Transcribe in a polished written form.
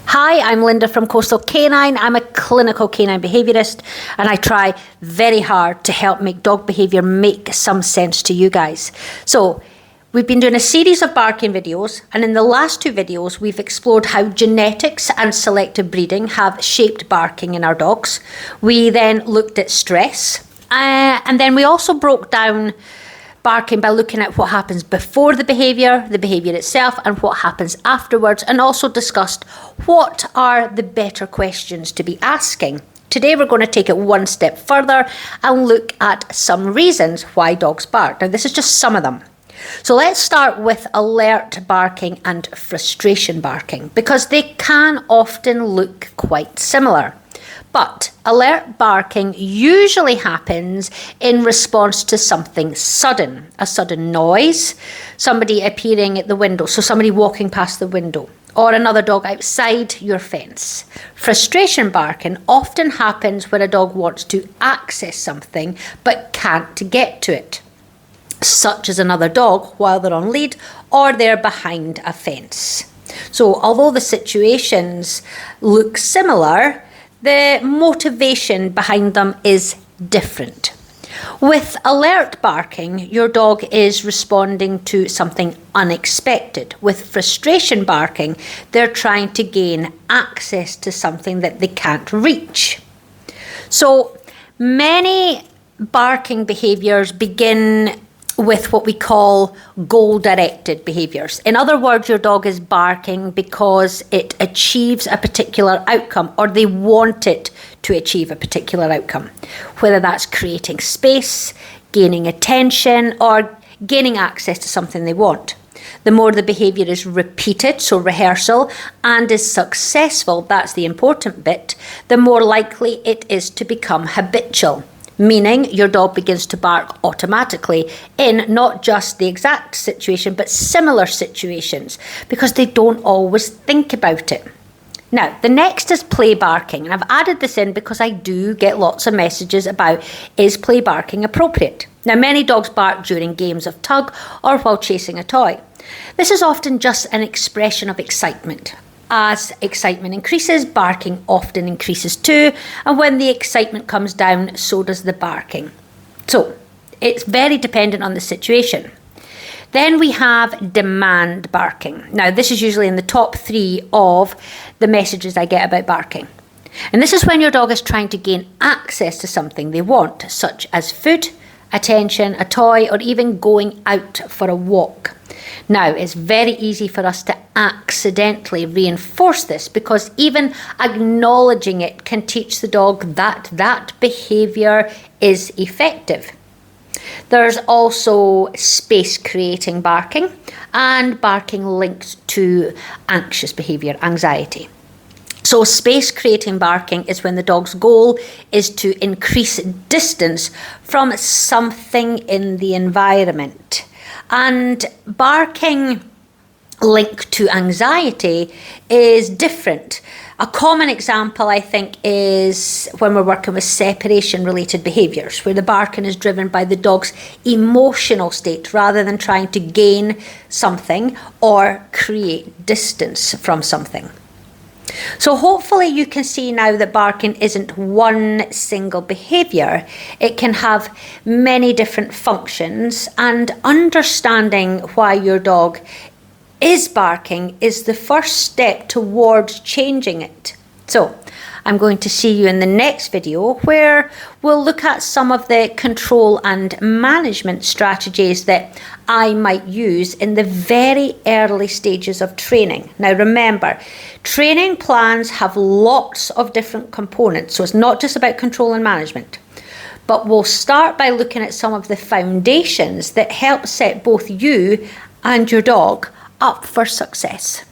Hi, I'm Linda from Coastal Canine. I'm a clinical canine behaviourist and I try very hard to help make dog behaviour make some sense to you guys. So, we've been doing a series of barking videos, and in the last two videos we've explored how genetics and selective breeding have shaped barking in our dogs. We then looked at stress, and then we also broke down barking by looking at what happens before the behaviour itself, and what happens afterwards, and also discussed what are the better questions to be asking. Today we're going to take it one step further and look at some reasons why dogs bark. Now this is just some of them. So let's start with alert barking and frustration barking, because they can often look quite similar. But alert barking usually happens in response to something sudden, a sudden noise, somebody appearing at the window, so somebody walking past the window, or another dog outside your fence. Frustration barking often happens when a dog wants to access something but can't get to it, such as another dog while they're on lead or they're behind a fence. So although the situations look similar, the motivation behind them is different. With alert barking, your dog is responding to something unexpected. With frustration barking, they're trying to gain access to something that they can't reach. So many barking behaviours begin with what we call goal-directed behaviours. In other words, your dog is barking because it achieves a particular outcome, or they want it to achieve a particular outcome, whether that's creating space, gaining attention, or gaining access to something they want. The more the behaviour is repeated, so rehearsal, and is successful, that's the important bit, the more likely it is to become habitual. Meaning your dog begins to bark automatically in not just the exact situation, but similar situations, because they don't always think about it. Now, the next is play barking, and I've added this in because I do get lots of messages about, is play barking appropriate? Now, many dogs bark during games of tug or while chasing a toy. This is often just an expression of excitement. As excitement increases, barking often increases too, and when the excitement comes down, so does the barking. So, it's very dependent on the situation. Then we have demand barking. Now, this is usually in the top 3 of the messages I get about barking. And this is when your dog is trying to gain access to something they want, such as food, attention, a toy, or even going out for a walk. Now, it's very easy for us to accidentally reinforce this, because even acknowledging it can teach the dog that that behaviour is effective. There's also space creating barking, and barking linked to anxious behaviour, anxiety. So space creating barking is when the dog's goal is to increase distance from something in the environment. And barking linked to anxiety is different. A common example, I think, is when we're working with separation-related behaviours, where the barking is driven by the dog's emotional state rather than trying to gain something or create distance from something. So hopefully you can see now that barking isn't one single behaviour. It can have many different functions, and understanding why your dog is barking is the first step towards changing it. So I'm going to see you in the next video, where we'll look at some of the control and management strategies that I might use in the very early stages of training. Now remember, training plans have lots of different components, so it's not just about control and management. But we'll start by looking at some of the foundations that help set both you and your dog up for success.